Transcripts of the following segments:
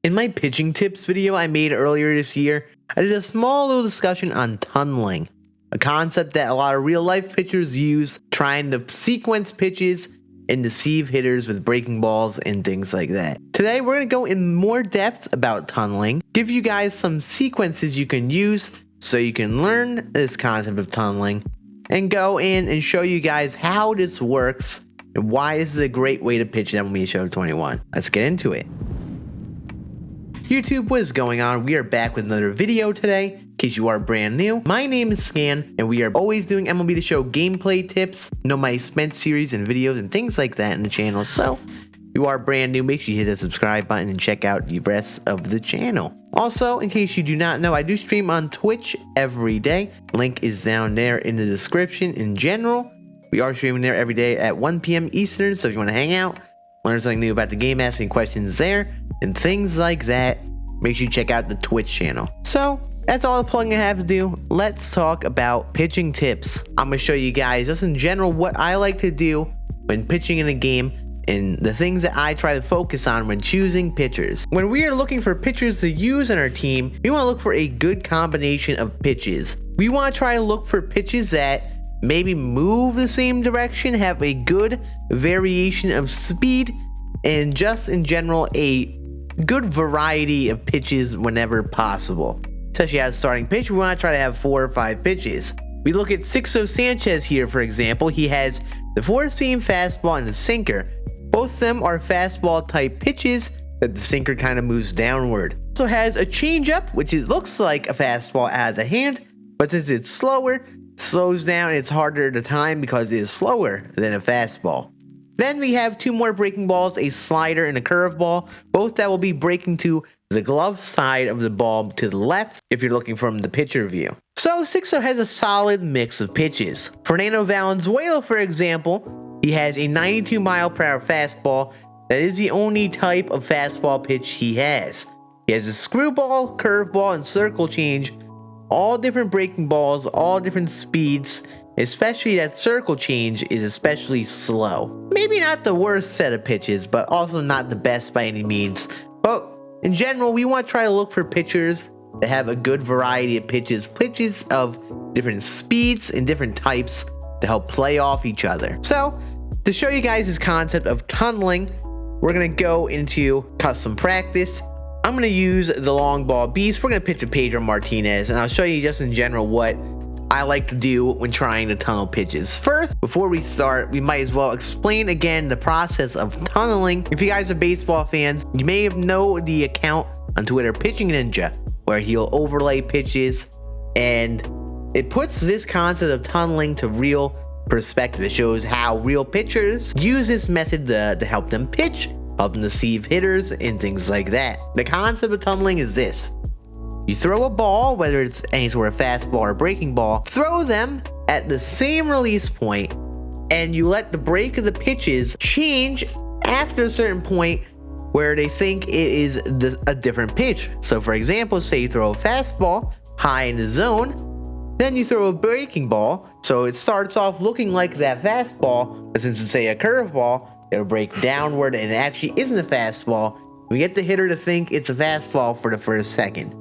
In my pitching tips video I made earlier this year, I did a small little discussion on tunneling, a concept that a lot of real life pitchers use, trying to sequence pitches and deceive hitters with breaking balls and things like that. Today we're going to go in more depth about tunneling, give you guys some sequences you can use so you can learn this concept of tunneling, and go in and show you guys how this works and why this is a great way to pitch MLB The Show 21. Let's get into it. YouTube, what is going on? We are back with another video today. In case you are brand new, my name is Scann, and we are always doing MLB The Show gameplay tips, my Spent series and videos and things like that in the channel. So, if you are brand new, make sure you hit the subscribe button and check out the rest of the channel. Also, in case you do not know, I do stream on Twitch every day. Link is down there in the description. In general, we are streaming there every day at 1 p.m. Eastern, so if you want to hang out, learn something new about the game, asking questions there, and things like that, make sure you check out the Twitch channel. So, that's all the plugging I have to do. Let's talk about pitching tips. I'm going to show you guys, just in general, what I like to do when pitching in a game, and the things that I try to focus on when choosing pitchers. When we are looking for pitchers to use on our team, we want to look for a good combination of pitches. We want to try to look for pitches that maybe move the same direction, have a good variation of speed, and just in general a good variety of pitches whenever possible. Especially as a starting pitcher, we want to try to have 4 or 5 pitches. We look at Sixto Sanchez here, for example. He has the 4-seam fastball and the sinker. Both of them are fastball type pitches that the sinker kind of moves downward. Also has a changeup, which looks like a fastball out of the hand, but since it's slower, slows down, it's harder to time because it is slower than a fastball. Then we have 2 more breaking balls, a slider and a curveball, both that will be breaking to the glove side of the ball to the left if you're looking from the pitcher view. So Sixto has a solid mix of pitches. Fernando Valenzuela, for example, he has a 92 mile per hour fastball. That is the only type of fastball pitch he has. He has a screwball, curveball, and circle change, all different breaking balls, all different speeds. Especially that circle change is especially slow. Maybe not the worst set of pitches, but also not the best by any means. But in general, we want to try to look for pitchers that have a good variety of pitches of different speeds and different types to help play off each other. So, to show you guys this concept of tunneling, we're going to go into custom practice. I'm going to use the long ball beast. We're going to pitch to Pedro Martinez, and I'll show you just in general what I like to do when trying to tunnel pitches. First, before we start, we might as well explain again the process of tunneling. If you guys are baseball fans, you may have known the account on Twitter, Pitching Ninja, where he'll overlay pitches, and it puts this concept of tunneling to real perspective. It shows how real pitchers use this method to help them pitch, help them deceive hitters, and things like that. The concept of tunneling is this. You throw a ball, whether it's any sort of fastball or breaking ball, throw them at the same release point, and you let the break of the pitches change after a certain point where they think it is a different pitch. So for example, say you throw a fastball high in the zone, then you throw a breaking ball, so it starts off looking like that fastball, but since it's say a curveball, it'll break downward and it actually isn't a fastball. We get the hitter to think it's a fastball for the first second.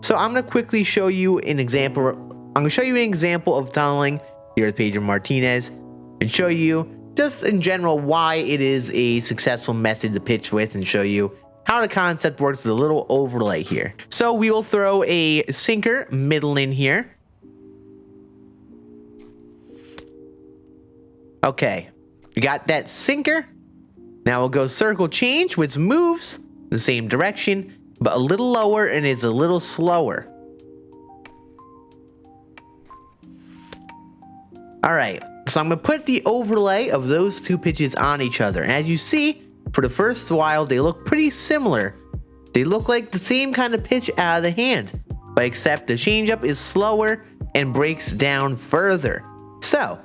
So I'm going to quickly show you an example. I'm going to show you an example of tunneling here with Pedro Martinez and show you just in general why it is a successful method to pitch with, and show you how the concept works with a little overlay here. So we will throw a sinker middle in here. Okay, we got that sinker. Now we'll go circle change, which moves the same direction, but a little lower and it's a little slower. Alright, so I'm going to put the overlay of those 2 pitches on each other. And as you see, for the first while, they look pretty similar. They look like the same kind of pitch out of the hand, but except the changeup is slower and breaks down further. So,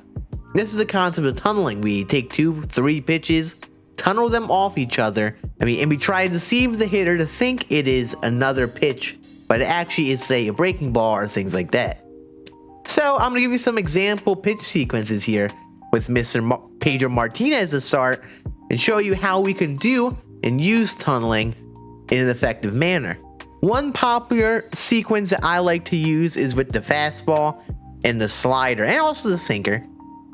this is the concept of tunneling. We take 2, 3 pitches, tunnel them off each other, and we try to deceive the hitter to think it is another pitch, but it actually is, say, a breaking ball or things like that. So I'm going to give you some example pitch sequences here with Mr. Pedro Martinez to start, and show you how we can do and use tunneling in an effective manner. One popular sequence that I like to use is with the fastball and the slider, and also the sinker.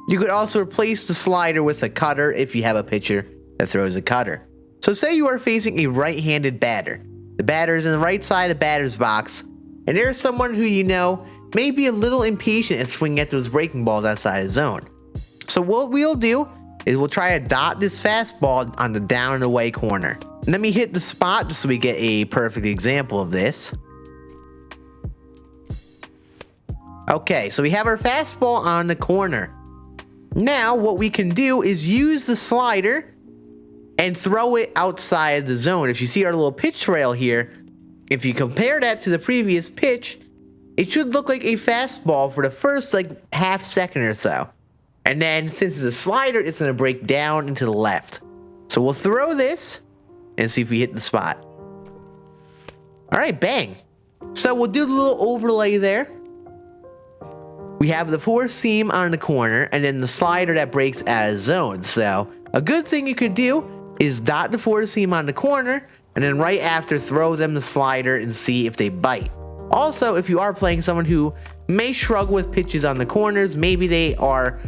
You could also replace the slider with a cutter if you have a pitcher that throws a cutter. So say you are facing a right-handed batter. The batter is in the right side of the batter's box, and there's someone who you know may be a little impatient at swinging at those breaking balls outside the zone. So what we'll do is we'll try to dot this fastball on the down and away corner. Let me hit the spot just so we get a perfect example of this. Okay, so we have our fastball on the corner. Now what we can do is use the slider and throw it outside the zone. If you see our little pitch trail here, if you compare that to the previous pitch, it should look like a fastball for the first half second or so. And then since it's a slider, it's going to break down into the left. So we'll throw this and see if we hit the spot. All right, bang. So we'll do the little overlay there. We have the four seam on the corner and then the slider that breaks out of zone. So a good thing you could do is dot the four seam on the corner and then right after throw them the slider and see if they bite. Also, if you are playing someone who may struggle with pitches on the corners, maybe they are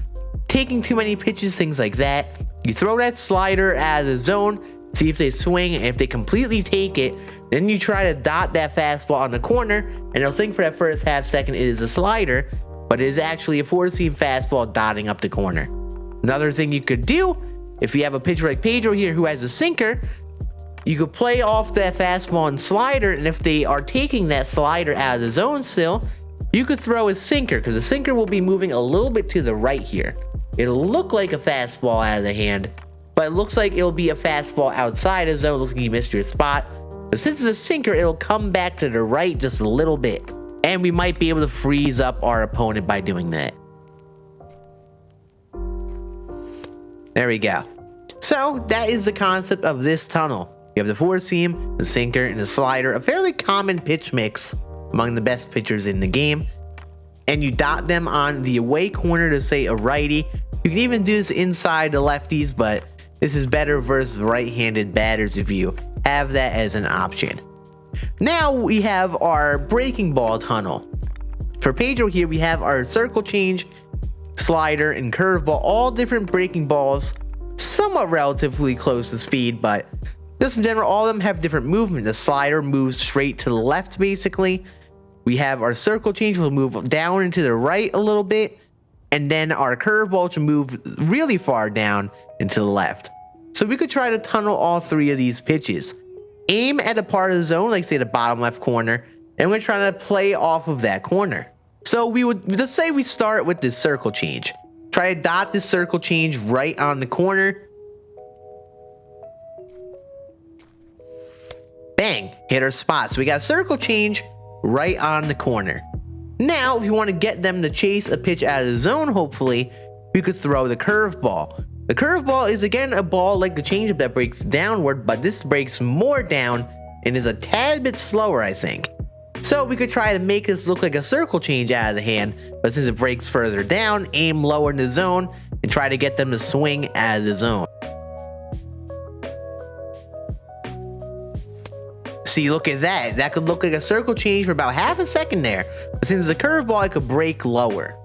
taking too many pitches, things like that, you throw that slider out of the zone, see if they swing, and if they completely take it, then you try to dot that fastball on the corner, and they'll think for that first half second it is a slider, but it is actually a four-seam fastball dotting up the corner. Another thing you could do, if you have a pitcher like Pedro here who has a sinker, you could play off that fastball and slider, and if they are taking that slider out of the zone still, you could throw a sinker, because the sinker will be moving a little bit to the right here. It'll look like a fastball out of the hand, but it looks like it'll be a fastball outside the zone. It looks like you missed your spot. But since it's a sinker, it'll come back to the right just a little bit. And we might be able to freeze up our opponent by doing that. There we go. So that is the concept of this tunnel. You have the four seam, the sinker, and the slider, a fairly common pitch mix among the best pitchers in the game. And you dot them on the away corner to say a righty. You can even do this inside the lefties, but this is better versus right-handed batters if you have that as an option. Now we have our breaking ball tunnel. For Pedro here, we have our circle change, slider, and curveball, all different breaking balls, somewhat relatively close to speed, but just in general, all of them have different movement. The slider moves straight to the left, basically. We have our circle change, will move down and to the right a little bit, and then our curveball will move really far down and to the left. So we could try to tunnel all three of these pitches. Aim at a part of the zone, like say the bottom left corner, and we're trying to play off of that corner. So let's say we start with this circle change. Try to dot this circle change right on the corner. Bang, hit our spot. So we got circle change right on the corner. Now, if you want to get them to chase a pitch out of the zone, hopefully, we could throw the curveball. The curveball is again a ball like the changeup that breaks downward, but this breaks more down and is a tad bit slower, I think. So we could try to make this look like a circle change out of the hand, but since it breaks further down, aim lower in the zone and try to get them to swing out of the zone. See, look at that. That could look like a circle change for about half a second there, but since it's a curveball, it could break lower.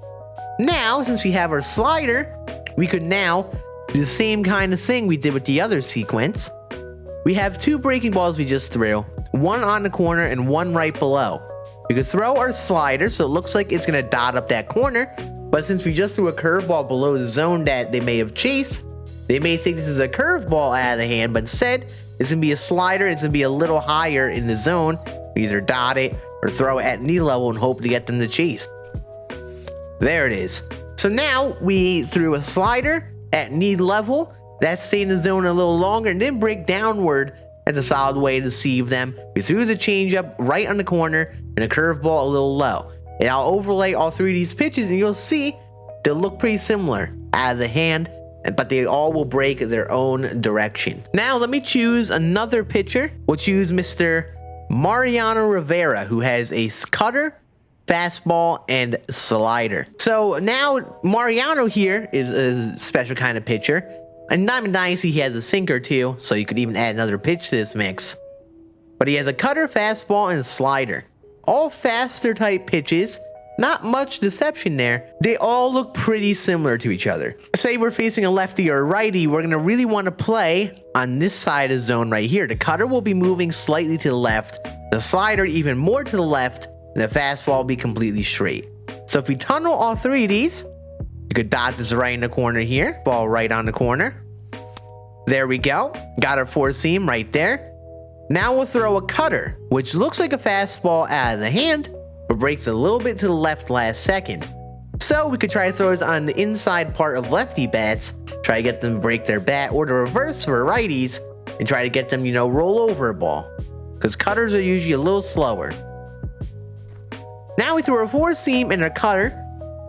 Now, since we have our slider, we could now do the same kind of thing we did with the other sequence. We have two breaking balls we just threw, one on the corner and one right below. We could throw our slider so it looks like it's going to dot up that corner, but since we just threw a curveball below the zone that they may have chased, they may think this is a curveball out of the hand, but instead it's going to be a slider. It's going to be a little higher in the zone. We either dot it or throw it at knee level and hope to get them to chase. There it is. So now we threw a slider at knee level. That stayed in the zone a little longer and didn't break downward. That's a solid way to deceive them. We threw the changeup right on the corner and a curveball a little low. And I'll overlay all three of these pitches and you'll see they'll look pretty similar out of the hand, but they all will break their own direction. Now let me choose another pitcher. We'll choose Mr. Mariano Rivera, who has a cutter, fastball, and slider. So now Mariano here is a special kind of pitcher. And Diamond Dynasty, he has a sinker too, so you could even add another pitch to this mix. But he has a cutter, fastball, and slider. All faster type pitches. Not much deception there. They all look pretty similar to each other. Say we're facing a lefty or a righty, we're going to really want to play on this side of the zone right here. The cutter will be moving slightly to the left, the slider even more to the left, and the fastball will be completely straight. So if we tunnel all three of these, you could dot this right in the corner here, ball right on the corner. There we go. Got our four seam right there. Now we'll throw a cutter, which looks like a fastball out of the hand, but breaks a little bit to the left last second. So we could try to throw this on the inside part of lefty bats, try to get them to break their bat, or the reverse for righties, and try to get them, roll over a ball. Because cutters are usually a little slower. Now we throw a four seam and a cutter,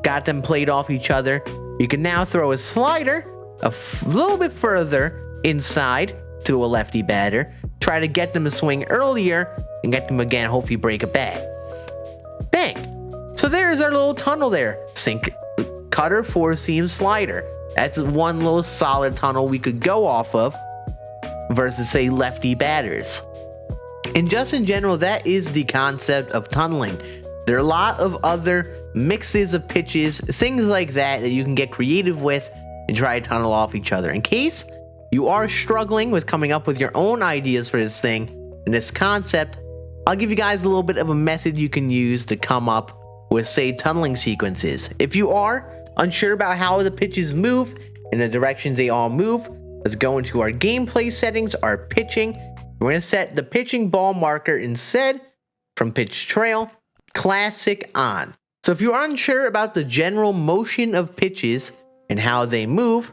got them played off each other. You can now throw a slider a little bit further inside to a lefty batter, try to get them to swing earlier, and get them again, hopefully break a bat. Bang! So there's our little tunnel there. Sink, cutter, four seam, slider. That's one little solid tunnel we could go off of versus, say, lefty batters. And just in general, that is the concept of tunneling. There are a lot of other mixes of pitches, things like that you can get creative with and try to tunnel off each other. In case you are struggling with coming up with your own ideas for this thing and this concept, I'll give you guys a little bit of a method you can use to come up with, say, tunneling sequences. If you are unsure about how the pitches move and the directions they all move, let's go into our gameplay settings, our pitching. We're going to set the pitching ball marker instead from pitch trail, classic on. So if you're unsure about the general motion of pitches and how they move,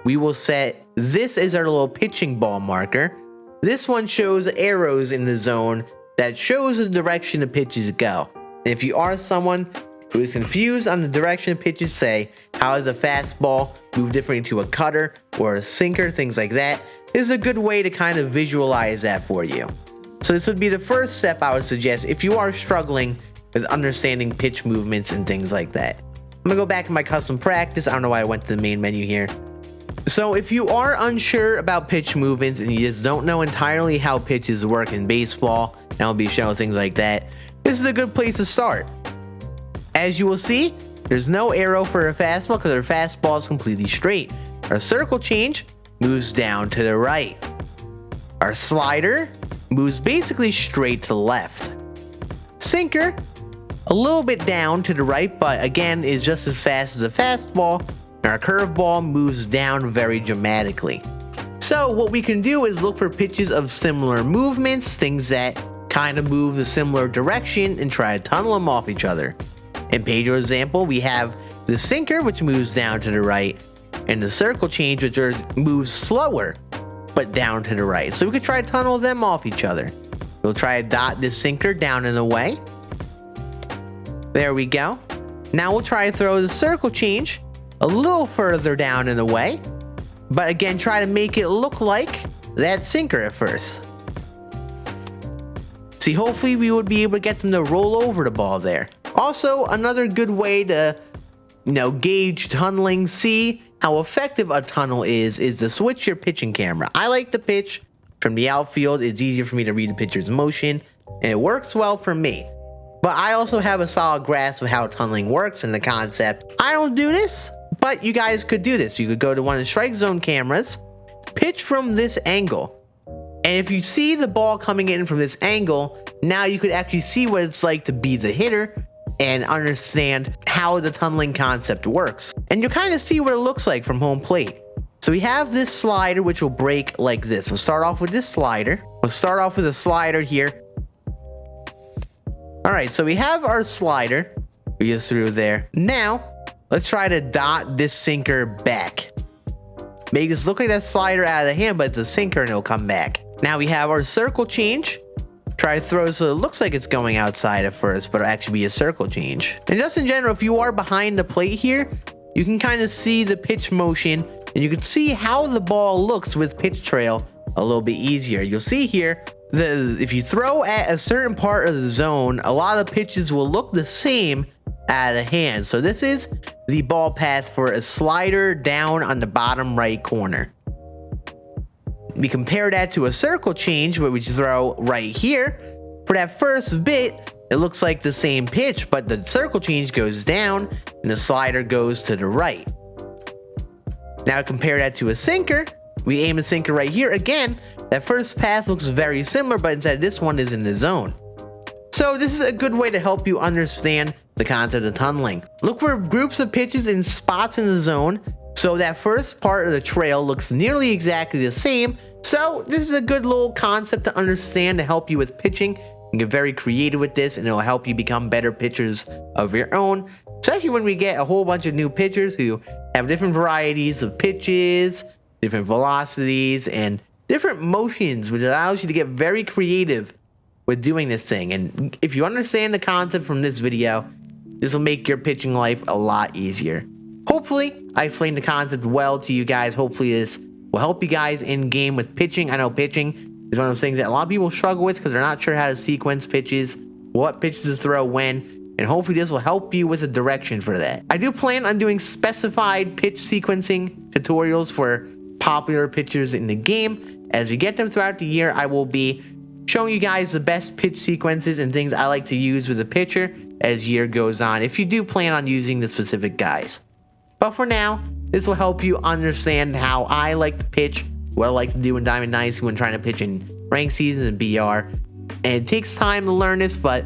we will set this as our little pitching ball marker. This one shows arrows in the zone that shows the direction the pitches go. And if you are someone who is confused on the direction of pitches, say, how does a fastball move differently to a cutter or a sinker, things like that, this is a good way to kind of visualize that for you. So this would be the first step I would suggest if you are struggling with understanding pitch movements and things like that. I'm gonna go back to my custom practice. I don't know why I went to the main menu here. So if you are unsure about pitch movements and you just don't know entirely how pitches work in baseball, MLB Show, things like that, this is a good place to start. As you will see, there's no arrow for a fastball because our fastball is completely straight. Our circle change moves down to the right. Our slider moves basically straight to the left. Sinker, a little bit down to the right, but again is just as fast as a fastball. And our curveball moves down very dramatically. So what we can do is look for pitches of similar movements, things that kind of move a similar direction, and try to tunnel them off each other. In Pedro's example, we have the sinker, which moves down to the right, and the circle change, which moves slower, but down to the right. So we could try to tunnel them off each other. We'll try to dot this sinker down in the way. There we go. Now we'll try to throw the circle change a little further down in the way, but again, try to make it look like that sinker at first. See, hopefully we would be able to get them to roll over the ball there. Also, another good way to, gauge tunneling, see how effective a tunnel is to switch your pitching camera. I like to pitch from the outfield. It's easier for me to read the pitcher's motion, and it works well for me. But I also have a solid grasp of how tunneling works and the concept. I don't do this, but you guys could do this. You could go to one of the strike zone cameras, pitch from this angle. And if you see the ball coming in from this angle, now you could actually see what it's like to be the hitter and understand how the tunneling concept works. And you'll kind of see what it looks like from home plate. So we have this slider, which will break like this. We'll start off with this slider. We'll start off with a slider here. All right, so we have our slider. We just threw there. Now, let's try to dot this sinker back. Make this look like that slider out of the hand, but it's a sinker and it'll come back. Now we have our circle change. Try to throw so it looks like it's going outside at first, but it'll actually be a circle change. And just in general, if you are behind the plate here, you can kind of see the pitch motion and you can see how the ball looks with pitch trail a little bit easier. You'll see here, if you throw at a certain part of the zone, a lot of pitches will look the same out of the hand. So this is the ball path for a slider down on the bottom right corner. we compare that to a circle change where we throw right here. For that first bit, it looks like the same pitch, but the circle change goes down and the slider goes to the right. Now compare that to a sinker. We aim a sinker right here. Again, that first path looks very similar, but instead this one is in the zone. So this is a good way to help you understand the concept of tunneling. Look for groups of pitches in spots in the zone. So that first part of the trail looks nearly exactly the same. So this is a good little concept to understand to help you with pitching. You can get very creative with this and it'll help you become better pitchers of your own. Especially when we get a whole bunch of new pitchers who have different varieties of pitches, different velocities, and different motions, which allows you to get very creative with doing this thing. And if you understand the concept from this video, this will make your pitching life a lot easier. Hopefully, I explained the concept well to you guys. Hopefully, this will help you guys in game with pitching. I know pitching is one of those things that a lot of people struggle with because they're not sure how to sequence pitches, what pitches to throw when, and hopefully this will help you with a direction for that. I do plan on doing specified pitch sequencing tutorials for popular pitchers in the game. As we get them throughout the year, I will be showing you guys the best pitch sequences and things I like to use with a pitcher as year goes on, if you do plan on using the specific guys. But for now, this will help you understand how I like to pitch, what I like to do in Diamond Dynasty when trying to pitch in ranked seasons and BR. And it takes time to learn this, but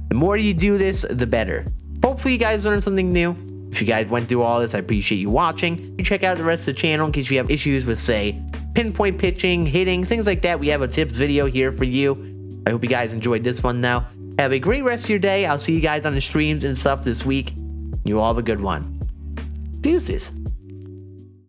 the more you do this, the better. Hopefully you guys learned something new. If you guys went through all this, I appreciate you watching. You check out the rest of the channel in case you have issues with, say, pinpoint pitching, hitting, things like that. We have a tips video here for you. I hope you guys enjoyed this one now. Have a great rest of your day. I'll see you guys on the streams and stuff this week. You all have a good one. Deuces.